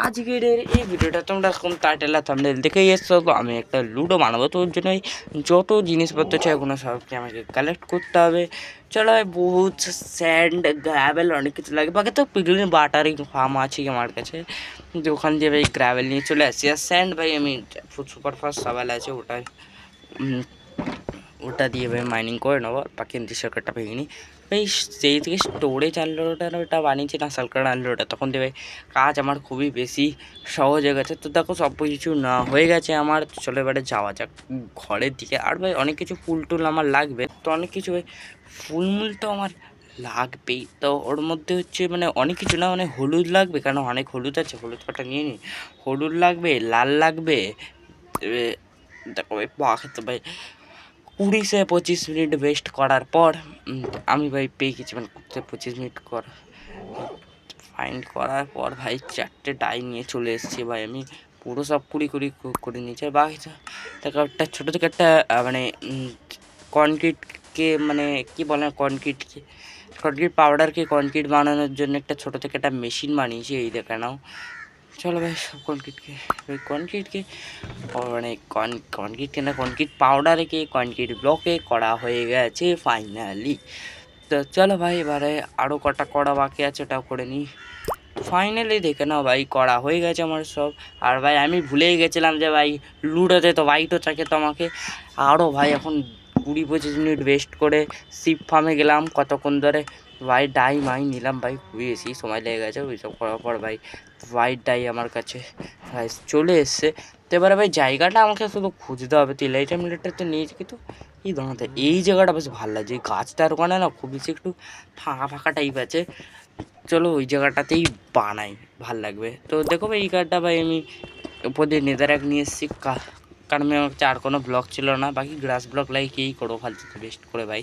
আজকের এই ভিডিওটা তোমরা এরকম টাইটেল আর থাম্বনেল দেখেই এসছো। তো আমি একটা লুডো বানাবো, তো ওর জন্যই যত জিনিসপত্র চাই ওগুলো সবকে আমাকে কালেক্ট করতে হবে। চলো ভাই, বহুত স্যান্ড গ্র্যাভেল অনেক কিছু লাগে, বাকি তো পিগলিন বাটার ফার্ম আছে আমার কাছে, যে ওখান দিয়ে ভাই গ্র্যাভেল নিয়ে চলে আসছি। আর স্যান্ড ভাই আমি সুপার ফাস্ট সাবাল আছে ওটা দিয়ে ভাই মাইনিং করে নেবো, বাকি সার্কিটটা ভেঙে নিই ভাই। যেই থেকে স্টোরেজ আনলোডটা ওটা বানিয়েছি না, সার্কিট আনলোডটা, তখন দিয়ে ভাই কাজ আমার খুবই বেশি সহজ হয়ে গেছে। তো দেখো সব কিছু না হয়ে গেছে আমার, চলো এবারে যাওয়া যাক ঘরের দিকে। আর ভাই অনেক কিছু ফুল টুল আমার লাগবে, তো অনেক কিছু ভাই ফুলমুল তো আমার লাগবেই। তো ওর মধ্যে হচ্ছে মানে অনেক কিছু না, মানে হলুদ লাগবে, কারণ অনেক হলুদ আছে, হলুদ পাটা নিয়ে নিই। হলুদ লাগবে, লাল লাগবে, দেখো ভাই পাখাতে ভাই 20 से 25 মিনিট ওয়েস্ট করার পর আমি ভাই পেয়ে গেছি, মানে 25 মিনিট ফাইন্ড করার পর ভাই 4টে ডাই নিয়ে চলে এসেছি ভাই। আমি পুরো সব কুড়ি করে নিয়েছি। আর বাকি দেখো একটা ছোটো থেকে একটা মানে কনক্রিটকে মানে কি বলে কনক্রিট পাউডারকে কনক্রিট বানানোর জন্য একটা ছোটো থেকে একটা মেশিন বানিয়েছি, এই দেখে নাও। চলো ভাই সব কনক্রিটকে মানে কনক্রিটকে না, কনক্রিট পাউডারকে কনক্রিট ব্লকে করা হয়ে গেছে ফাইনালি। তো চলো ভাই এবারে আরও কটা করা বাকি আছে, ওটাও করে নিই। ফাইনালি দেখে নাও ভাই করা হয়ে গেছে আমার সব। আর ভাই আমি ভুলেই গেছিলাম যে ভাই লুডোতে তো ভাইটো থাকে, তো আমাকে আরও ভাই এখন 20-25 মিনিট ওয়েস্ট করে শিপ ফার্মে গেলাম কতক্ষণ ধরে ভাই ডাই মাই নিলাম ভাই, খুবই বেশি সময় লেগে গেছে ওইসব করার পর ভাই হোয়াইট ডাই আমার কাছে ভাই চলে এসছে। তো এবারে ভাই জায়গাটা আমাকে শুধু খুঁজতে হবে। তো ইলাইটা মিলেটটা তো নিয়েছি, কিন্তু এই দাঁড়াতে এই জায়গাটা বেশ ভালো লাগছে, এই গাছটার ওখানে না খুব বেশি একটু ফাঁকা ফাঁকা টাইপ আছে। চলো ওই জায়গাটাতেই বানাই, ভাল লাগবে। তো দেখো ভাই এই কার্ডটা ভাই আমি উপর দিয়ে নেদারাক নিয়ে এসেছি, কারণ আমার কাছে আর কোনো ব্লক ছিল না, বাকি গ্রাস ব্লক লাগিয়েই করো ফালতু বেস্ট করে ভাই।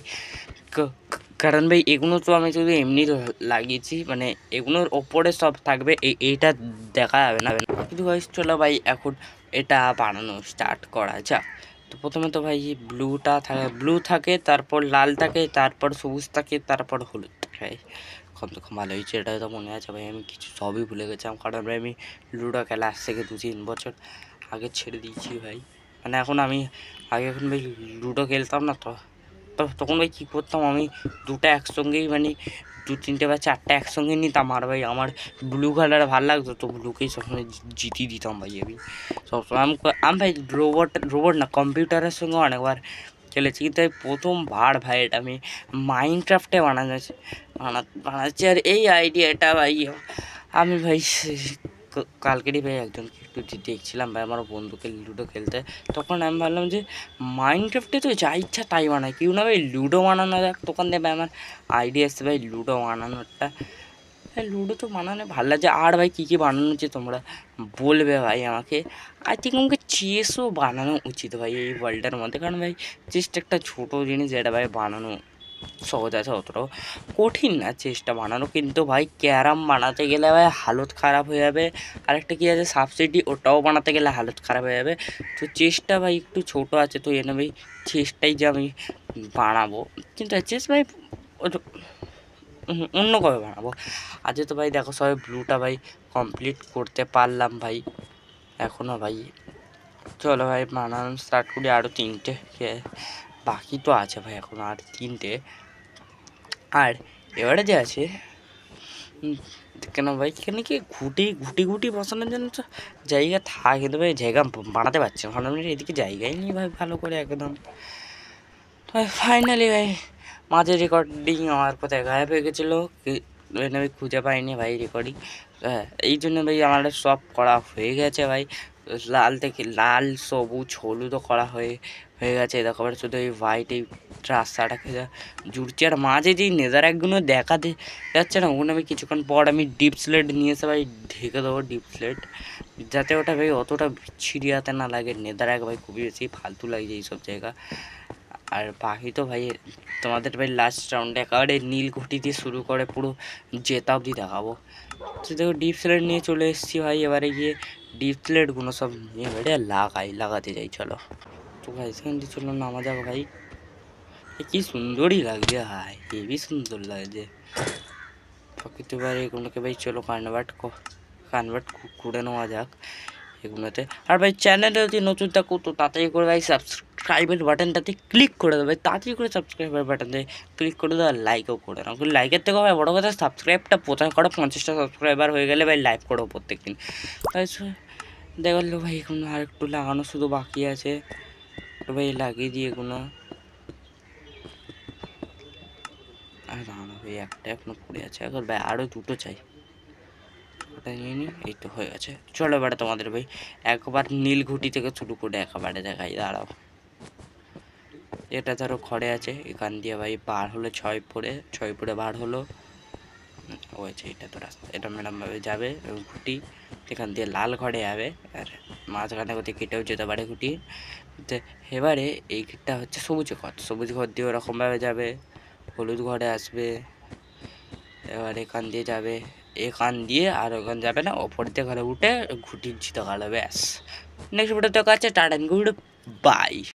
কারণ ভাই এগুলো তো আমি শুধু এমনি লাগিয়েছি, মানে এগুলোর ওপরে সব থাকবে, এইটা দেখা যাবে না। কিন্তু ভাই চলো ভাই এখন এটা বানানো স্টার্ট করা যাক। তো প্রথমে তো ভাই ব্লু থাকে, তারপর লাল থাকে, তারপর সবুজ থাকে, তারপর হলুদ থাকে। এখন তো খুব ভালো হয়েছে, এটা তো মনে আছে ভাই, আমি কিছু সবই ভুলে গেছিলাম, কারণ ভাই আমি লুডো খেলা আজ থেকে 2-3 বছর আগে ছেড়ে দিয়েছি ভাই। মানে এখন এখন ভাই লুডো খেলতাম না, তো তখন ভাই কী করতাম, আমি দুটো একসঙ্গেই মানে 2-3টে বা 4টে একসঙ্গে নিতাম। আর ভাই আমার ব্লু কালার ভালো লাগতো, তো ব্লুকেই সবসময় জিতিয়ে দিতাম ভাই। আমি সবসময় আমি ভাই রোবট না কম্পিউটারের সঙ্গে অনেকবার খেলেছি, কিন্তু প্রথমবার ভাই এটা আমি মাইনক্রাফটে বানাচ্ছি। আর এই আইডিয়াটা ভাই আমি ভাই কালকেরই ভাই একজনকে একটু দেখছিলাম ভাই, আমার বন্ধুকে লুডো খেলতে, তখন আমি ভাবলাম যে মাইনক্রাফটে তো যা ইচ্ছা তাই বানায়, কেউ না ভাই লুডো বানানো যাক। তখন দেবে আমার আইডিয়া এসছে ভাই লুডো বানানোরটা। ভাই লুডো তো বানানো ভালো লাগছে। আর ভাই কী কী বানানো হচ্ছে তোমরা বলবে ভাই আমাকে। আই থিঙ্ক আমাকে চেসও বানানো উচিত ভাই এই ওয়ার্ল্ডের মধ্যে, কারণ ভাই চেসটা একটা ছোটো জিনিস, যেটা ভাই বানানো সহজ আছে, অতটাও কঠিন না চেসটা বানানো। কিন্তু ভাই ক্যারাম বানাতে গেলে ভাই হালত খারাপ হয়ে যাবে। আরেকটা কী আছে সাবসিডি, ওটাও বানাতে গেলে হালত খারাপ হয়ে যাবে। তো চেসটা ভাই একটু ছোটো আছে, তো এনে ভাই চেসটাই যে আমি বানাবো, কিন্তু চেস ভাই অন্য কবে বানাবো। আজকে তো ভাই দেখো সবাই ব্লুটা ভাই কমপ্লিট করতে পারলাম ভাই এখনও ভাই। চলো ভাই বানানো স্টার্ট করি, আরও 3টে বাকি তো আছে ভাই, এখন আর 3টে। আর এবারে যে আছে কেন ভাই এখানে কি ঘুটি বসানোর জন্য তো জায়গা থাকে, কিন্তু ভাই জায়গা বানাতে পারছি না, কারণ আমি এদিকে জায়গাই নেই ভাই ভালো করে একদম। ফাইনালি ভাই মাঝে রেকর্ডিং আমার কোথায় গায়েব হয়ে গেছিলো, আমি খুঁজে পাইনি ভাই রেকর্ডিং। হ্যাঁ এই জন্য ভাই আমার সব করা হয়ে গেছে ভাই, লাল সবুজ হলুদও করা হয়ে গেছে। দেখো আবার শুধু এই হোয়াইট এই রাস্তাটাকে জুড়ছে, আর মাঝে যেই নেদারাকগুলো দেখা যাচ্ছে না, ওগুলো আমি কিছুক্ষণ পর আমি ডিপ স্লেট নিয়ে এসে ভাই ঢেকে দেবো, ডিপ স্লেট, যাতে ওটা ভাই অতটা বিচ্ছিরি হাতে না লাগে। নেদারাক ভাই খুবই বেশি ফালতু লাগছে এইসব জায়গা। আর বাকি তো ভাই তোমাদের ভাই লাস্ট রাউন্ডে একেবারে নীল ঘুটি দিয়ে শুরু করে পুরো জেতা অবধি দেখাবো। তো দেখো ডিপ স্লেট নিয়ে চলে এসেছি ভাই, এবারে গিয়ে ডিপ স্লেটগুলো সব নিয়ে বেড়ে লাগাতে যাই। চলো তো ভাই সেখান দিয়ে চলো নামা যাক ভাই। কি সুন্দরই লাগছে ভাই, হেবি সুন্দর লাগছে প্রকৃতি। এবার এগুলোকে ভাই চলো কার্নাভাট কনভার্ট করে নেওয়া যাক এগুলোতে। আর ভাই চ্যানেলে যদি নতুন থাকো তো তাড়াতাড়ি করে ভাই সাবস্ক্রাইবের বাটনটাতে ক্লিক করে দেবে, তাড়াতাড়ি করে সাবস্ক্রাইবের বাটনতে ক্লিক করে দেবে, আর লাইকও করে দাও। কিন্তু লাইকের থেকে ভাই বড়ো কথা সাবস্ক্রাইবটা প্রথমে করো, 50টা সাবস্ক্রাইবার হয়ে গেলে ভাই লাইক করো প্রত্যেক দিন। তাই দেখলো ভাই এগুলো আর একটু লাগানো শুধু বাকি আছে, তো ভাই লাগিয়ে দিয়ে এগুলো। আর দাঁড়ানো ভাই একটা এখনো পড়ে আছে, এখন ভাই আরও দুটো চাই, ওটা নিয়ে নিই। এই তো হয়ে গেছে। চলো এবারে তোমাদের ভাই একবার নীল ঘুটি থেকে শুরু করে একেবারে দেখাই, দাঁড়াও। এটা ধরো খড়ে আছে, এখান দিয়ে ভাই বার হলো 6 পরে বার হলো, হয়েছে। এটা তো রাস্তা, এটা ম্যাডামভাবে যাবে ঘুটি, এখান দিয়ে লাল ঘরে যাবে, আর মাঝখানে কোথায় কেটেও যেতে পারে ঘুটি। তো এবারে এইটা হচ্ছে সবুজ ঘর দিয়ে ওরকমভাবে যাবে, হলুদ ঘরে আসবে, এবার এখান দিয়ে যাবে, এখান দিয়ে আর ওখান যাবে না, ওপর দিয়ে ঘরে উঠে ঘুটির জিতে গেল, ব্যাস। নেক্সট ভিডিও দেখা আছে, টাটা গুড বাই।